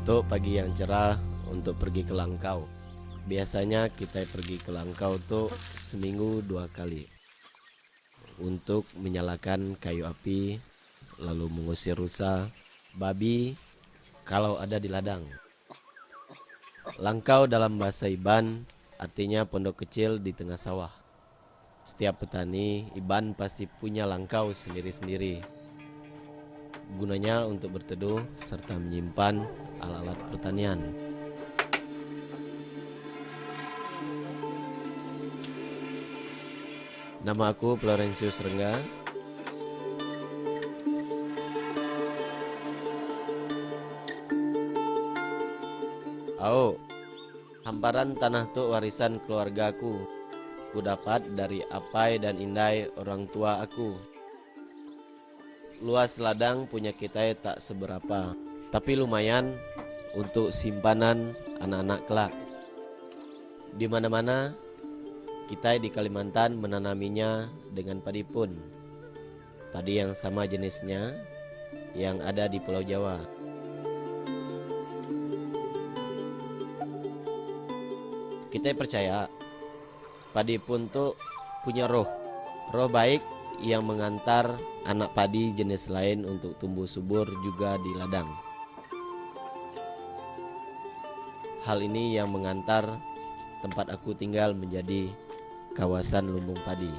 Untuk pagi yang cerah untuk pergi ke Langkau. Biasanya kita pergi ke Langkau tuh seminggu 2 kali untuk menyalakan kayu api, lalu mengusir rusa, babi kalau ada di ladang. Langkau dalam bahasa Iban artinya pondok kecil di tengah sawah. Setiap petani Iban pasti punya langkau sendiri-sendiri. Gunanya untuk berteduh serta menyimpan alat-alat pertanian. Nama aku Florensius Rengga. Hamparan tanah tu warisan keluargaku. Ku dapat dari Apai dan Indai orang tua aku. Luas ladang punya kita tak seberapa, tapi lumayan untuk simpanan anak-anak kelak. Di mana-mana kita di Kalimantan menanaminya dengan padi pun. Padi yang sama jenisnya yang ada di Pulau Jawa. Kita percaya padi pun tuh punya roh baik yang mengantar anak padi jenis lain untuk tumbuh subur juga di ladang. Hal ini yang mengantar tempat aku tinggal menjadi kawasan lumbung padi.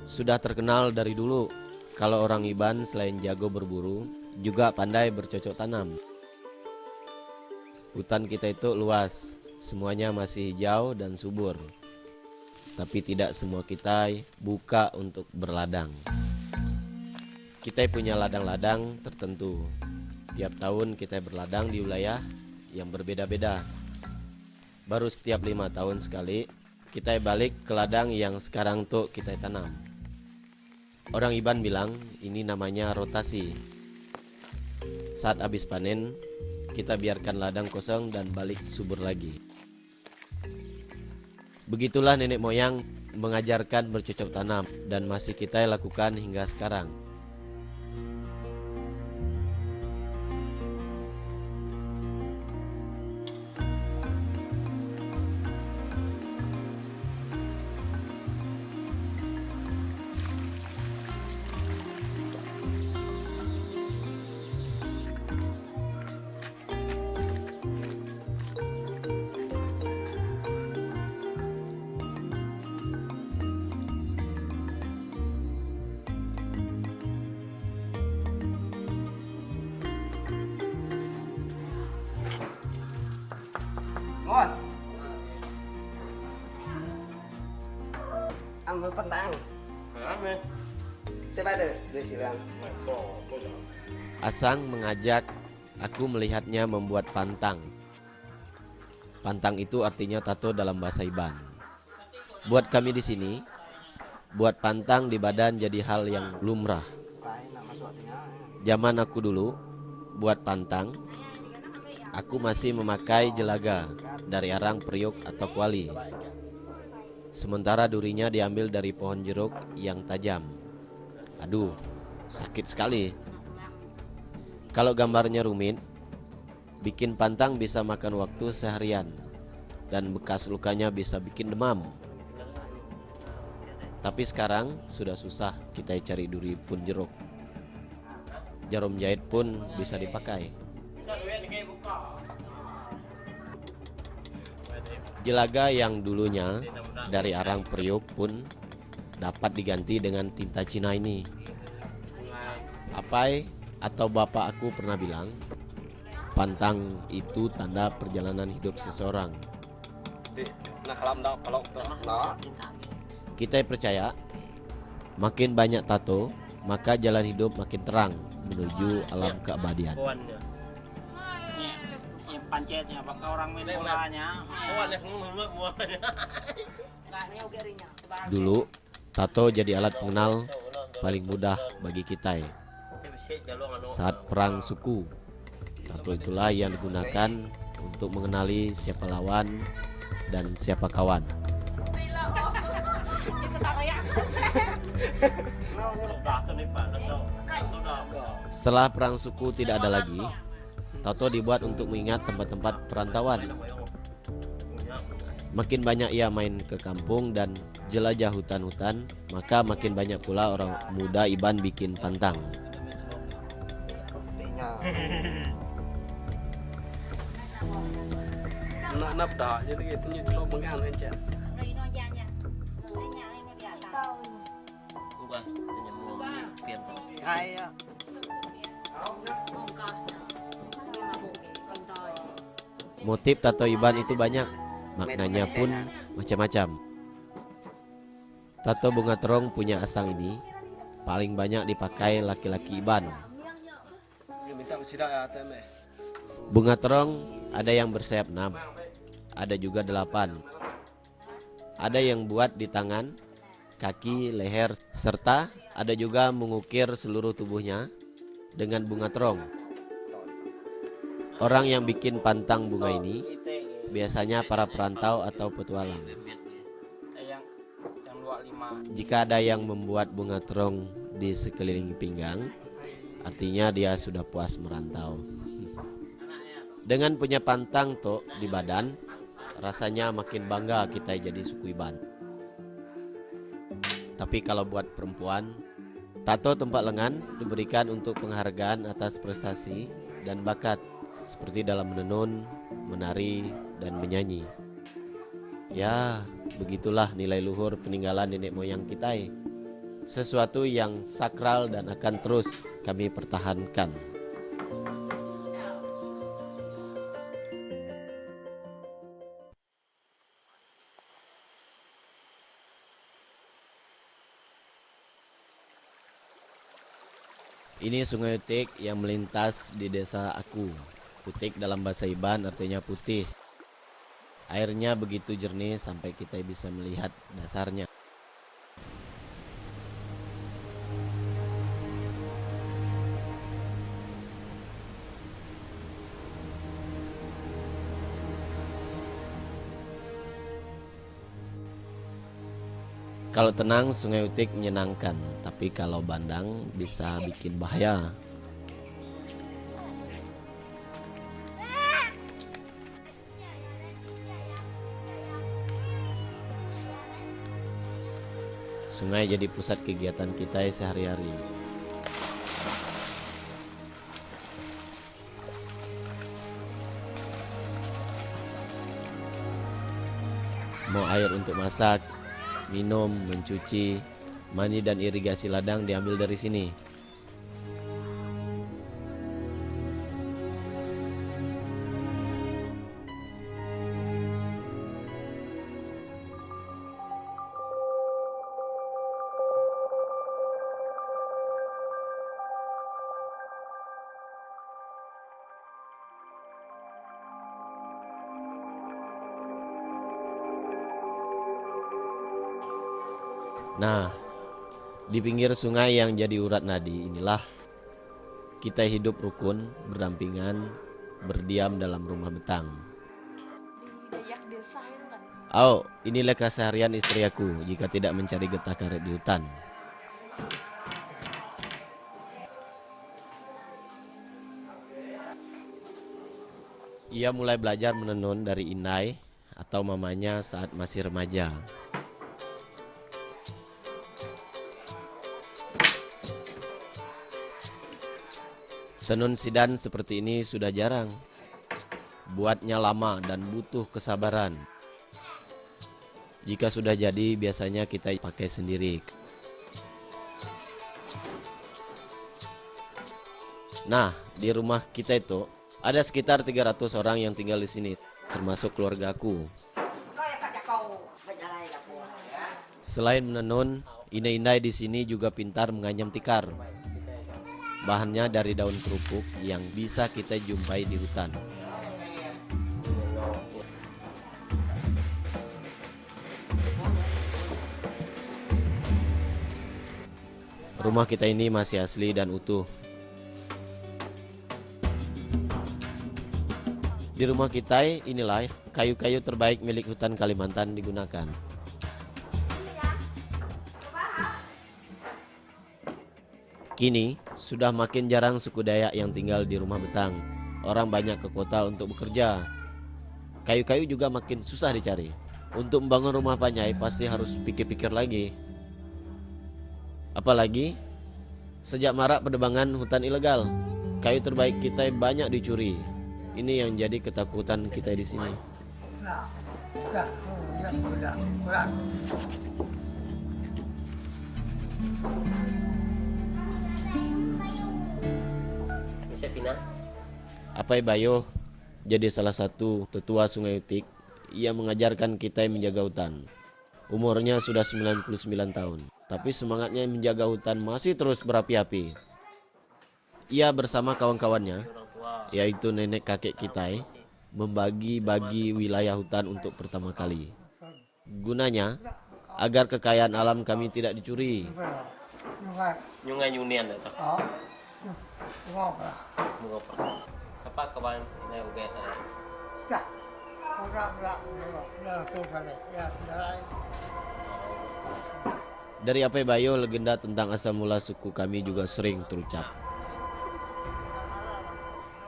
Sudah terkenal dari dulu kalau orang Iban selain jago berburu juga pandai bercocok tanam. Hutan kita itu luas, semuanya masih hijau dan subur. Tapi tidak semua kita buka untuk berladang. Kita punya ladang-ladang tertentu. Tiap tahun kita berladang di wilayah yang berbeda-beda. Baru setiap 5 tahun sekali kita balik ke ladang yang sekarang tuh kita tanam. Orang Iban bilang ini namanya rotasi. Saat habis panen, kita biarkan ladang kosong dan balik subur lagi. Begitulah nenek moyang mengajarkan bercocok tanam dan masih kita lakukan hingga sekarang. Bos, ambil petang. Siapa ada? Dua silang. Asang mengajak aku melihatnya membuat pantang. Pantang itu artinya tato dalam bahasa Iban. Buat kami di sini, buat pantang di badan jadi hal yang lumrah. Zaman aku dulu, buat pantang, aku masih memakai jelaga dari arang periuk atau kuali. Sementara durinya diambil dari pohon jeruk yang tajam. Aduh, sakit sekali. Kalau gambarnya rumit, bikin pantang bisa makan waktu seharian. Dan bekas lukanya bisa bikin demam. Tapi sekarang sudah susah kita cari duri pun jeruk. Jarum jahit pun bisa dipakai. Jelaga yang dulunya dari arang periuk pun dapat diganti dengan tinta Cina ini. Apai atau bapak aku pernah bilang, pantang itu tanda perjalanan hidup seseorang. Kita percaya, makin banyak tato, maka jalan hidup makin terang menuju alam keabadian. Pancetnya, pakai orang menolanya. Dulu, tato jadi alat pengenal paling mudah bagi kita. Saat perang suku, tato itulah yang digunakan untuk mengenali siapa lawan dan siapa kawan. Sudah tuh nih Pak, sudah. Setelah perang suku tidak ada lagi, tato dibuat untuk mengingat tempat-tempat perantauan. Makin banyak ia main ke kampung dan jelajah hutan-hutan, maka makin banyak pula orang muda Iban bikin pantang. Nó nắp đỏ như thế như lo bằng ăn anh chị. Bukan, hanya mau pian. Hai. Motif tato Iban itu banyak, maknanya pun macam-macam. Tato bunga terong punya asang ini paling banyak dipakai laki-laki Iban. Minta sidak ya teme. Bunga terong ada yang bersayap 6, ada juga 8. Ada yang buat di tangan, kaki, leher, serta ada juga mengukir seluruh tubuhnya dengan bunga terong. Orang yang bikin pantang bunga ini biasanya para perantau atau petualang. Yang 25. Jika ada yang membuat bunga terong di sekeliling pinggang, artinya dia sudah puas merantau. Dengan punya pantang tok di badan, rasanya makin bangga kita jadi suku Iban. Tapi kalau buat perempuan, tato tempat lengan diberikan untuk penghargaan atas prestasi dan bakat, seperti dalam menenun, menari, dan menyanyi. Ya, begitulah nilai luhur peninggalan nenek moyang kita. Sesuatu yang sakral dan akan terus kami pertahankan. Ini Sungai Utik yang melintas di desa aku. Utik dalam bahasa Iban artinya putih. Airnya begitu jernih sampai kita bisa melihat dasarnya. Kalau tenang, Sungai Utik menyenangkan, tapi kalau bandang bisa bikin bahaya. Sungai jadi pusat kegiatan kita sehari-hari. Mau air untuk masak, minum, mencuci, mandi dan irigasi ladang diambil dari sini. Nah, di pinggir sungai yang jadi urat nadi inilah kita hidup rukun, berdampingan, berdiam dalam rumah betang. Oh, inilah keseharian istri aku jika tidak mencari getah karet di hutan. Ia mulai belajar menenun dari Inai atau mamanya saat masih remaja. Tenun sidan seperti ini sudah jarang. Buatnya lama dan butuh kesabaran. Jika sudah jadi, biasanya kita pakai sendiri. Nah, di rumah kita itu ada sekitar 300 orang yang tinggal di sini, termasuk keluargaku. Selain menenun, Inai-inai di sini juga pintar menganyam tikar. Bahannya dari daun kerupuk yang bisa kita jumpai di hutan. Rumah kita ini masih asli dan utuh. Di rumah kita inilah kayu-kayu terbaik milik hutan Kalimantan digunakan. Kini sudah makin jarang suku Dayak yang tinggal di rumah betang. Orang banyak ke kota untuk bekerja. Kayu-kayu juga makin susah dicari. Untuk membangun rumah Panyai pasti harus pikir-pikir lagi. Apalagi sejak marak penebangan hutan ilegal, kayu terbaik kita banyak dicuri. Ini yang jadi ketakutan kita di sini. Bisa pindah. Apai Bayo jadi salah satu tetua Sungai Utik. Ia mengajarkan kita menjaga hutan. Umurnya sudah 99 tahun, tapi semangatnya menjaga hutan masih terus berapi-api. Ia bersama kawan-kawannya, yaitu nenek kakek kita, membagi-bagi wilayah hutan untuk pertama kali. Gunanya agar kekayaan alam kami tidak dicuri. Nyungai Unian itu. Apa kawan ini uget? Dari Apai Bayo, legenda tentang asal mula suku kami juga sering terucap.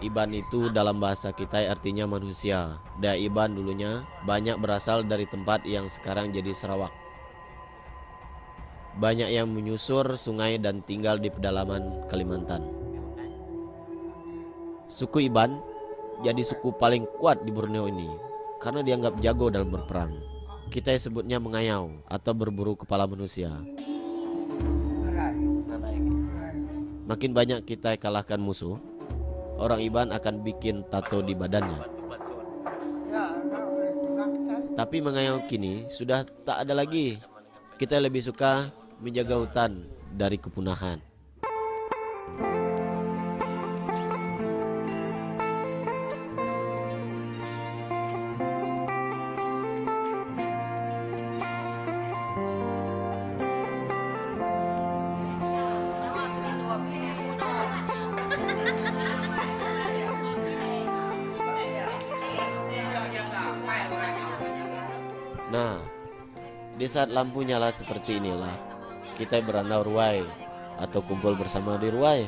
Iban itu dalam bahasa kita artinya manusia. Dan Iban dulunya banyak berasal dari tempat yang sekarang jadi Sarawak. Banyak yang menyusur sungai dan tinggal di pedalaman Kalimantan. Suku Iban jadi suku paling kuat di Borneo ini karena dianggap jago dalam berperang. Kita sebutnya mengayau atau berburu kepala manusia. Makin banyak kita kalahkan musuh, orang Iban akan bikin tato di badannya. Tapi mengayau kini sudah tak ada lagi. Kita lebih suka menjaga hutan dari kepunahan. Nah, di saat lampu nyala seperti inilah kita berandau ruai atau kumpul bersama di ruai.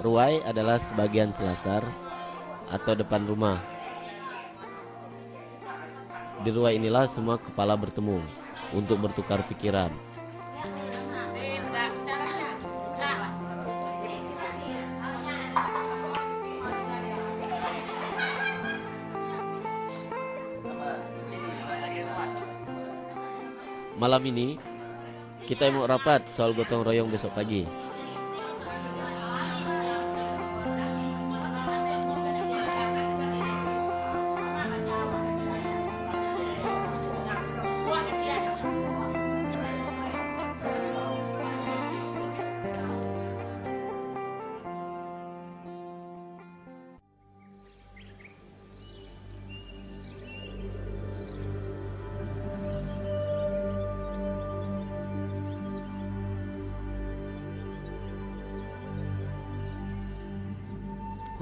Ruai adalah sebagian selasar atau depan rumah. Di ruai inilah semua kepala bertemu untuk bertukar pikiran. Malam ini kita mau rapat soal gotong royong besok pagi.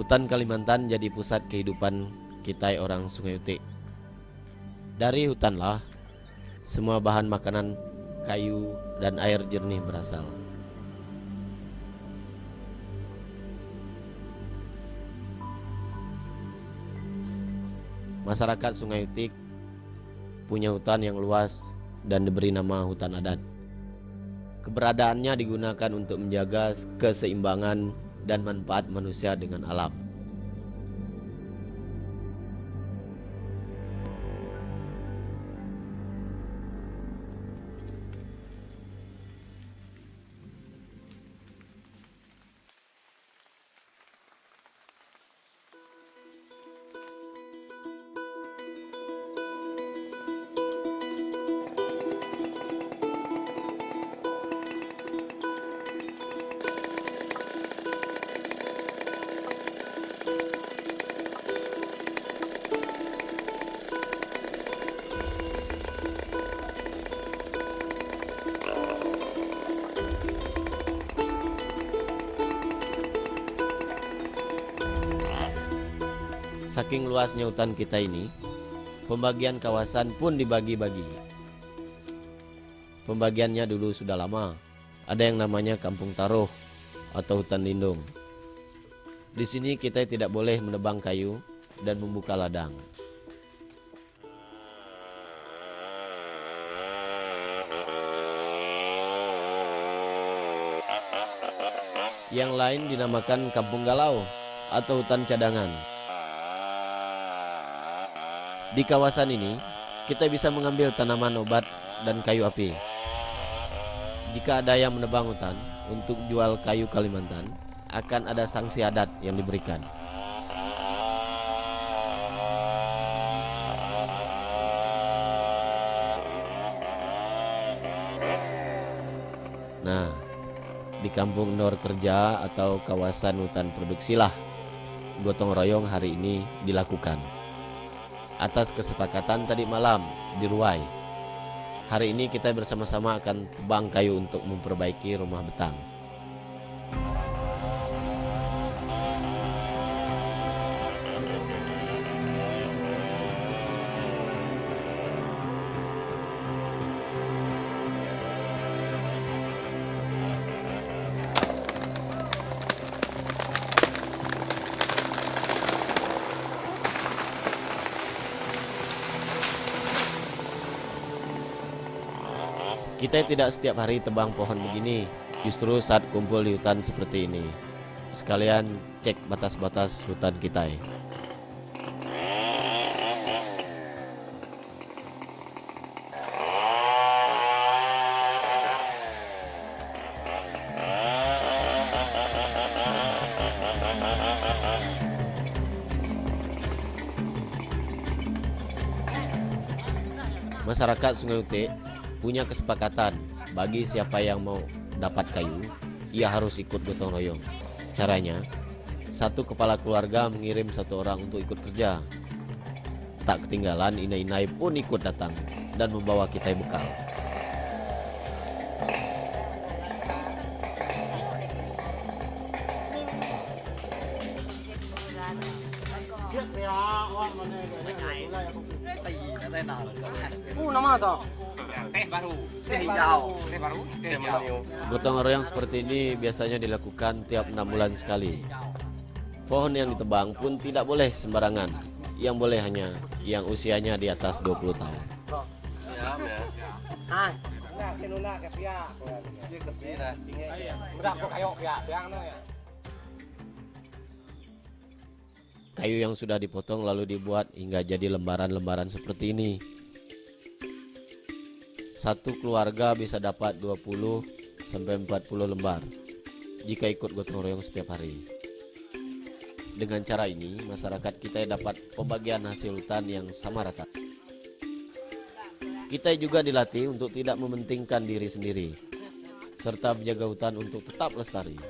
Hutan Kalimantan jadi pusat kehidupan kita orang Sungai Utik. Dari hutanlah semua bahan makanan, kayu, dan air jernih berasal. Masyarakat Sungai Utik punya hutan yang luas dan diberi nama hutan adat. Keberadaannya digunakan untuk menjaga keseimbangan dan manfaat manusia dengan alam. Saking luasnya hutan kita ini, pembagian kawasan pun dibagi-bagi. Pembagiannya dulu sudah lama. ada yang namanya kampung taruh atau hutan lindung. Di sini kita tidak boleh menebang kayu dan membuka ladang. Yang lain dinamakan kampung galau atau hutan cadangan. Di kawasan ini, kita bisa mengambil tanaman obat dan kayu api. Jika ada yang menebang hutan untuk jual kayu Kalimantan, akan ada sanksi adat yang diberikan. Nah, di Kampung Nor Kerja atau kawasan hutan produksilah gotong royong hari ini dilakukan. Atas kesepakatan tadi malam di Ruai, hari ini kita bersama-sama akan tebang kayu untuk memperbaiki rumah betang. Kita tidak setiap hari tebang pohon begini, justru saat kumpul di hutan seperti ini. Sekalian cek batas-batas hutan kita. Masyarakat Sungai Utik punya kesepakatan bagi siapa yang mau dapat kayu, ia harus ikut gotong royong. Caranya, satu kepala keluarga mengirim satu orang untuk ikut kerja. Tak ketinggalan, inai-inai pun ikut datang dan membawa kita bekal. Gotong royong seperti ini biasanya dilakukan tiap 6 bulan sekali. Pohon yang ditebang pun tidak boleh sembarangan. Yang boleh hanya yang usianya di atas 20 tahun. Kayu yang sudah dipotong lalu dibuat hingga jadi lembaran-lembaran seperti ini. Satu keluarga bisa dapat 20 sampai 40 lembar jika ikut gotong royong setiap hari. Dengan cara ini, masyarakat kita dapat pembagian hasil hutan yang sama rata. Kita juga dilatih untuk tidak mementingkan diri sendiri, serta menjaga hutan untuk tetap lestari.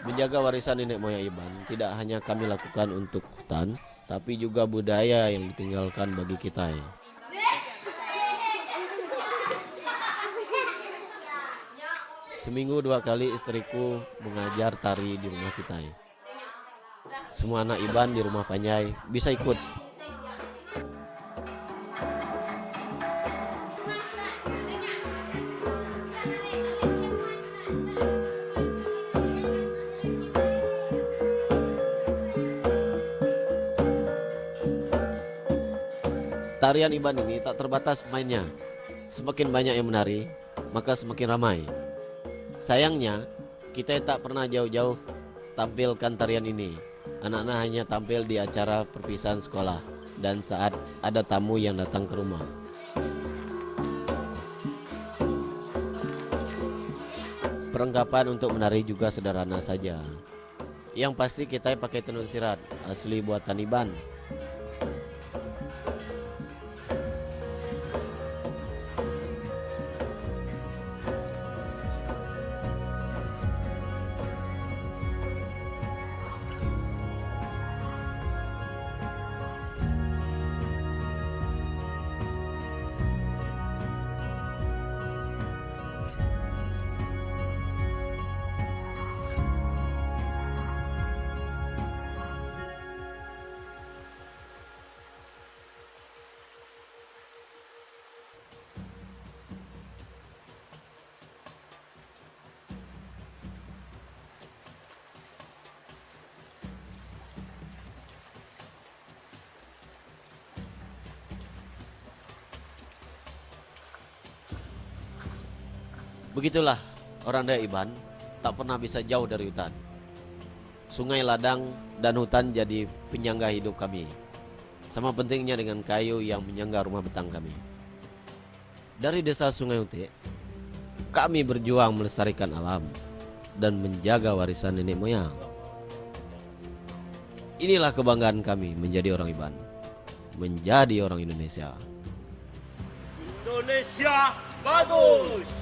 Menjaga warisan nenek moyang Iban tidak hanya kami lakukan untuk hutan, tapi juga budaya yang ditinggalkan bagi kita. Seminggu 2 kali istriku mengajar tari di rumah kita. Semua anak Iban di rumah Panjai bisa ikut. Tarian Iban ini tak terbatas pemainnya. Semakin banyak yang menari, maka semakin ramai. Sayangnya, kita tak pernah jauh-jauh tampilkan tarian ini. Anak-anak hanya tampil di acara perpisahan sekolah dan saat ada tamu yang datang ke rumah. Perlengkapan untuk menari juga sederhana saja. Yang pasti kita pakai tenun sirat asli buatan Iban. Begitulah orang Dayak Iban tak pernah bisa jauh dari hutan. Sungai, ladang, dan hutan jadi penyangga hidup kami. Sama pentingnya dengan kayu yang menyangga rumah betang kami. Dari desa Sungai Utik, kami berjuang melestarikan alam dan menjaga warisan nenek moyang. Inilah kebanggaan kami menjadi orang Iban, menjadi orang Indonesia. Indonesia bagus.